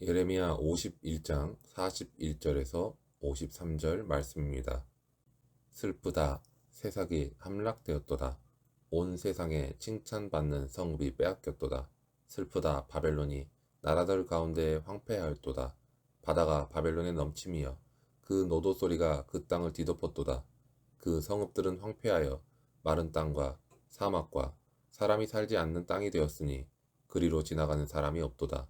예레미야 51장 41절에서 53절 말씀입니다. 슬프다. 세상이 함락되었도다. 온 세상에 칭찬받는 성읍이 빼앗겼도다. 슬프다. 바벨론이 나라들 가운데 황폐하였도다. 바다가 바벨론의 넘침이여 그 노도 소리가 그 땅을 뒤덮었도다. 그 성읍들은 황폐하여 마른 땅과 사막과 사람이 살지 않는 땅이 되었으니 그리로 지나가는 사람이 없도다.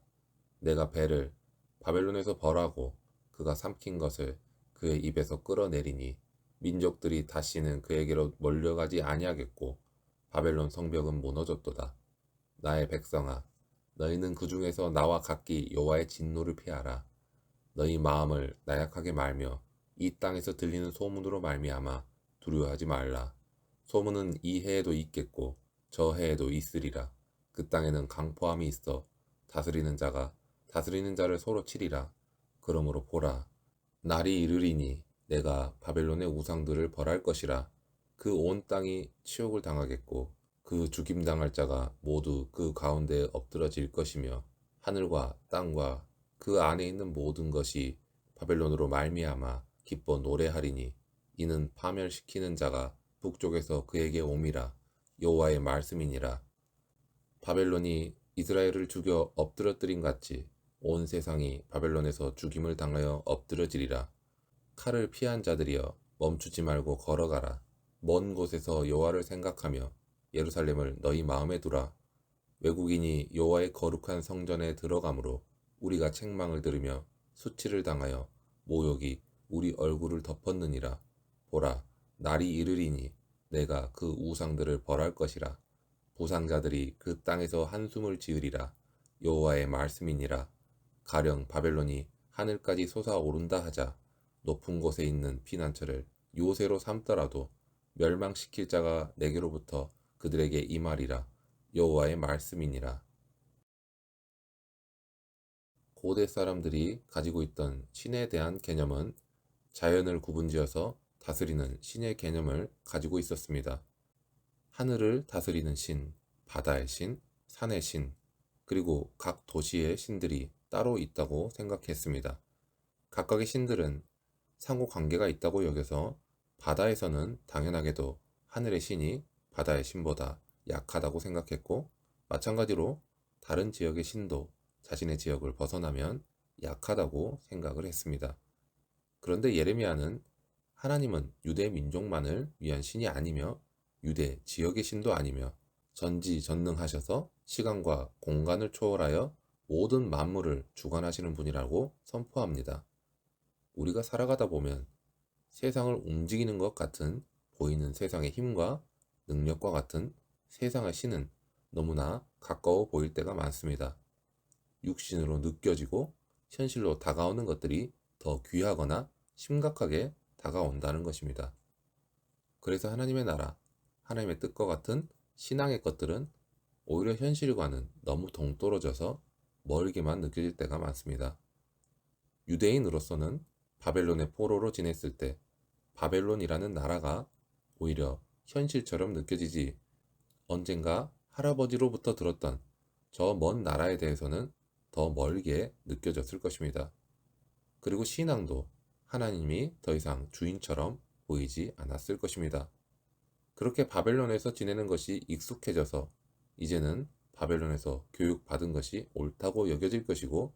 내가 배를 바벨론에서 벌하고 그가 삼킨 것을 그의 입에서 끌어내리니 민족들이 다시는 그에게로 몰려가지 아니하겠고 바벨론 성벽은 무너졌도다. 나의 백성아, 너희는 그 중에서 나와 각기 여호와의 진노를 피하라. 너희 마음을 나약하게 말며 이 땅에서 들리는 소문으로 말미암아 두려워하지 말라. 소문은 이 해에도 있겠고 저 해에도 있으리라. 그 땅에는 강포함이 있어 다스리는 자가 다스리는 자를 서로 치리라. 그러므로 보라, 날이 이르리니 내가 바벨론의 우상들을 벌할 것이라. 그 온 땅이 치욕을 당하겠고 그 죽임당할 자가 모두 그 가운데 엎드러질 것이며 하늘과 땅과 그 안에 있는 모든 것이 바벨론으로 말미암아 기뻐 노래하리니 이는 파멸시키는 자가 북쪽에서 그에게 옴이라. 여호와의 말씀이니라. 바벨론이 이스라엘을 죽여 엎드러뜨린 같이 온 세상이 바벨론에서 죽임을 당하여 엎드러지리라. 칼을 피한 자들이여 멈추지 말고 걸어가라. 먼 곳에서 여호와를 생각하며 예루살렘을 너희 마음에 두라. 외국인이 여호와의 거룩한 성전에 들어가므로 우리가 책망을 들으며 수치를 당하여 모욕이 우리 얼굴을 덮었느니라. 보라, 날이 이르리니 내가 그 우상들을 벌할 것이라. 부상자들이 그 땅에서 한숨을 지으리라. 여호와의 말씀이니라. 가령 바벨론이 하늘까지 솟아오른다 하자 높은 곳에 있는 피난처를 요새로 삼더라도 멸망시킬 자가 내게로부터 그들에게 임하리라. 여호와의 말씀이니라. 고대 사람들이 가지고 있던 신에 대한 개념은 자연을 구분지어서 다스리는 신의 개념을 가지고 있었습니다. 하늘을 다스리는 신, 바다의 신, 산의 신, 그리고 각 도시의 신들이 따로 있다고 생각했습니다. 각각의 신들은 상호 관계가 있다고 여겨서 바다에서는 당연하게도 하늘의 신이 바다의 신보다 약하다고 생각했고, 마찬가지로 다른 지역의 신도 자신의 지역을 벗어나면 약하다고 생각을 했습니다. 그런데 예레미야는 하나님은 유대 민족만을 위한 신이 아니며 유대 지역의 신도 아니며 전지전능하셔서 시간과 공간을 초월하여 모든 만물을 주관하시는 분이라고 선포합니다. 우리가 살아가다 보면 세상을 움직이는 것 같은 보이는 세상의 힘과 능력과 같은 세상의 신은 너무나 가까워 보일 때가 많습니다. 육신으로 느껴지고 현실로 다가오는 것들이 더 귀하거나 심각하게 다가온다는 것입니다. 그래서 하나님의 나라, 하나님의 뜻과 같은 신앙의 것들은 오히려 현실과는 너무 동떨어져서 멀게만 느껴질 때가 많습니다. 유대인으로서는 바벨론의 포로로 지냈을 때 바벨론이라는 나라가 오히려 현실처럼 느껴지지, 언젠가 할아버지로부터 들었던 저 먼 나라에 대해서는 더 멀게 느껴졌을 것입니다. 그리고 신앙도 하나님이 더 이상 주인처럼 보이지 않았을 것입니다. 그렇게 바벨론에서 지내는 것이 익숙해져서 이제는 바벨론에서 교육받은 것이 옳다고 여겨질 것이고,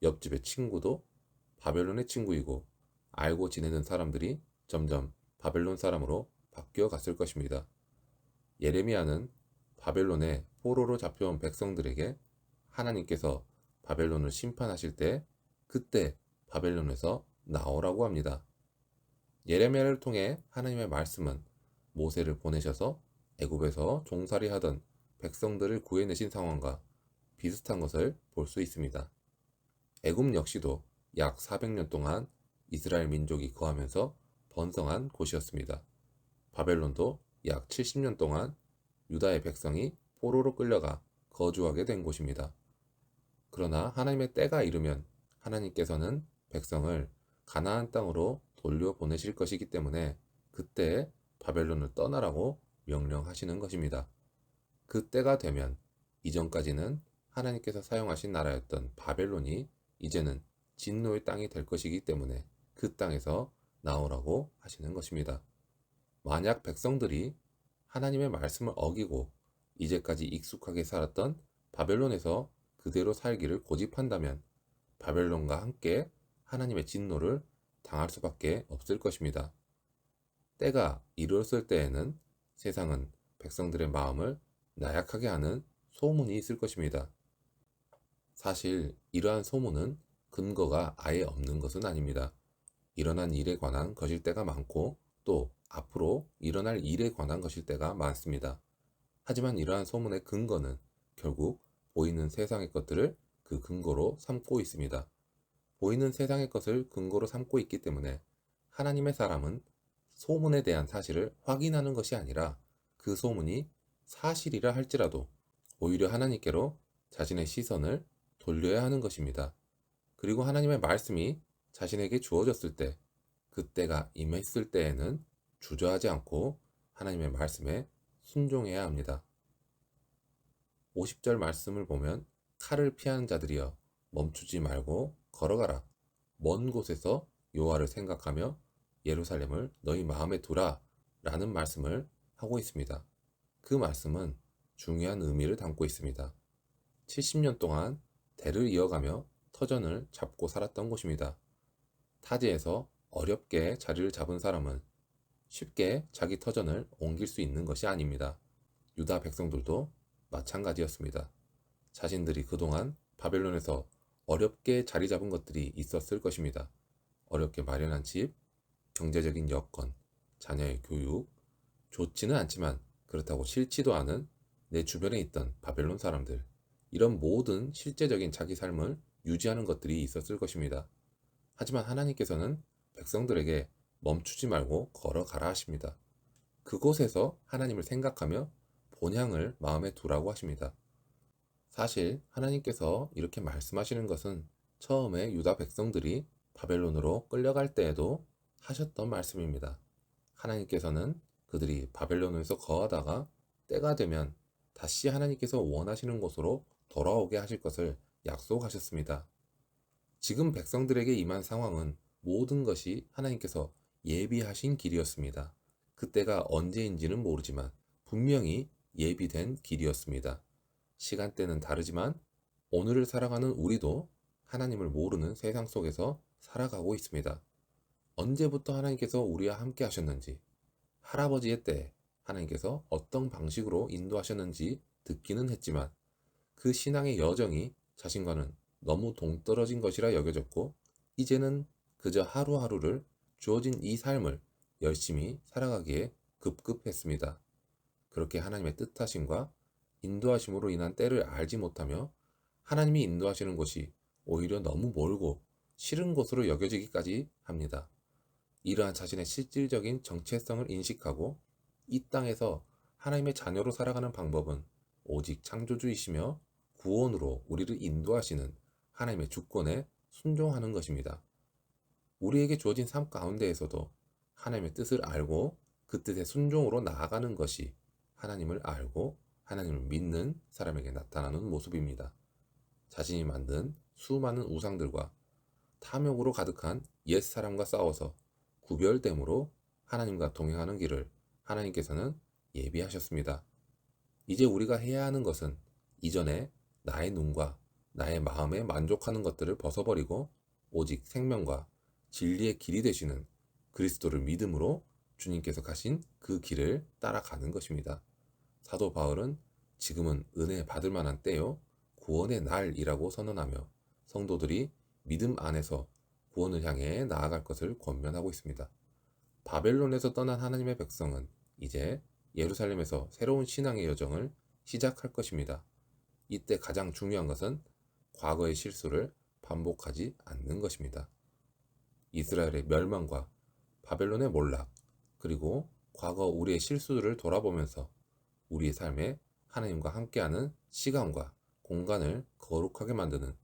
옆집의 친구도 바벨론의 친구이고 알고 지내는 사람들이 점점 바벨론 사람으로 바뀌어 갔을 것입니다. 예레미야는 바벨론의 포로로 잡혀온 백성들에게 하나님께서 바벨론을 심판하실 때 그때 바벨론에서 나오라고 합니다. 예레미야를 통해 하나님의 말씀은 모세를 보내셔서 애굽에서 종살이 하던 백성들을 구해내신 상황과 비슷한 것을 볼 수 있습니다. 애굽 역시도 약 400년 동안 이스라엘 민족이 거하면서 번성한 곳이었습니다. 바벨론도 약 70년 동안 유다의 백성이 포로로 끌려가 거주하게 된 곳입니다. 그러나 하나님의 때가 이르면 하나님께서는 백성을 가나안 땅으로 돌려보내실 것이기 때문에 그때 바벨론을 떠나라고 명령하시는 것입니다. 그 때가 되면 이전까지는 하나님께서 사용하신 나라였던 바벨론이 이제는 진노의 땅이 될 것이기 때문에 그 땅에서 나오라고 하시는 것입니다. 만약 백성들이 하나님의 말씀을 어기고 이제까지 익숙하게 살았던 바벨론에서 그대로 살기를 고집한다면 바벨론과 함께 하나님의 진노를 당할 수밖에 없을 것입니다. 때가 이르렀을 때에는 세상은 백성들의 마음을 나약하게 하는 소문이 있을 것입니다. 사실 이러한 소문은 근거가 아예 없는 것은 아닙니다. 일어난 일에 관한 것일 때가 많고 또 앞으로 일어날 일에 관한 것일 때가 많습니다. 하지만 이러한 소문의 근거는 결국 보이는 세상의 것들을 그 근거로 삼고 있습니다. 보이는 세상의 것을 근거로 삼고 있기 때문에 하나님의 사람은 소문에 대한 사실을 확인하는 것이 아니라 그 소문이 사실이라 할지라도 오히려 하나님께로 자신의 시선을 돌려야 하는 것입니다. 그리고 하나님의 말씀이 자신에게 주어졌을 때, 그때가 임했을 때에는 주저하지 않고 하나님의 말씀에 순종해야 합니다. 50절 말씀을 보면 칼을 피하는 자들이여 멈추지 말고 걸어가라. 먼 곳에서 여호와를 생각하며 예루살렘을 너희 마음에 두라 라는 말씀을 하고 있습니다. 그 말씀은 중요한 의미를 담고 있습니다. 70년 동안 대를 이어가며 터전을 잡고 살았던 곳입니다. 타지에서 어렵게 자리를 잡은 사람은 쉽게 자기 터전을 옮길 수 있는 것이 아닙니다. 유다 백성들도 마찬가지였습니다. 자신들이 그동안 바벨론에서 어렵게 자리 잡은 것들이 있었을 것입니다. 어렵게 마련한 집, 경제적인 여건, 자녀의 교육, 좋지는 않지만 그렇다고 싫지도 않은 내 주변에 있던 바벨론 사람들, 이런 모든 실제적인 자기 삶을 유지하는 것들이 있었을 것입니다. 하지만 하나님께서는 백성들에게 멈추지 말고 걸어가라 하십니다. 그곳에서 하나님을 생각하며 본향을 마음에 두라고 하십니다. 사실 하나님께서 이렇게 말씀하시는 것은 처음에 유다 백성들이 바벨론으로 끌려갈 때에도 하셨던 말씀입니다. 하나님께서는 그들이 바벨론에서 거하다가 때가 되면 다시 하나님께서 원하시는 곳으로 돌아오게 하실 것을 약속하셨습니다. 지금 백성들에게 임한 상황은 모든 것이 하나님께서 예비하신 길이었습니다. 그때가 언제인지는 모르지만 분명히 예비된 길이었습니다. 시간대는 다르지만 오늘을 살아가는 우리도 하나님을 모르는 세상 속에서 살아가고 있습니다. 언제부터 하나님께서 우리와 함께 하셨는지, 할아버지의 때 하나님께서 어떤 방식으로 인도하셨는지 듣기는 했지만 그 신앙의 여정이 자신과는 너무 동떨어진 것이라 여겨졌고 이제는 그저 하루하루를 주어진 이 삶을 열심히 살아가기에 급급했습니다. 그렇게 하나님의 뜻하심과 인도하심으로 인한 때를 알지 못하며 하나님이 인도하시는 곳이 오히려 너무 멀고 싫은 곳으로 여겨지기까지 합니다. 이러한 자신의 실질적인 정체성을 인식하고 이 땅에서 하나님의 자녀로 살아가는 방법은 오직 창조주이시며 구원으로 우리를 인도하시는 하나님의 주권에 순종하는 것입니다. 우리에게 주어진 삶 가운데에서도 하나님의 뜻을 알고 그 뜻의 순종으로 나아가는 것이 하나님을 알고 하나님을 믿는 사람에게 나타나는 모습입니다. 자신이 만든 수많은 우상들과 탐욕으로 가득한 옛사람과 싸워서 구별됨으로 하나님과 동행하는 길을 하나님께서는 예비하셨습니다. 이제 우리가 해야 하는 것은 이전에 나의 눈과 나의 마음에 만족하는 것들을 벗어버리고 오직 생명과 진리의 길이 되시는 그리스도를 믿음으로 주님께서 가신 그 길을 따라가는 것입니다. 사도 바울은 지금은 은혜 받을 만한 때요 구원의 날이라고 선언하며 성도들이 믿음 안에서 구원을 향해 나아갈 것을 권면하고 있습니다. 바벨론에서 떠난 하나님의 백성은 이제 예루살렘에서 새로운 신앙의 여정을 시작할 것입니다. 이때 가장 중요한 것은 과거의 실수를 반복하지 않는 것입니다. 이스라엘의 멸망과 바벨론의 몰락, 그리고 과거 우리의 실수들을 돌아보면서 우리의 삶에 하나님과 함께하는 시간과 공간을 거룩하게 만드는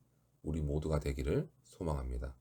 우리 모두가 되기를 소망합니다.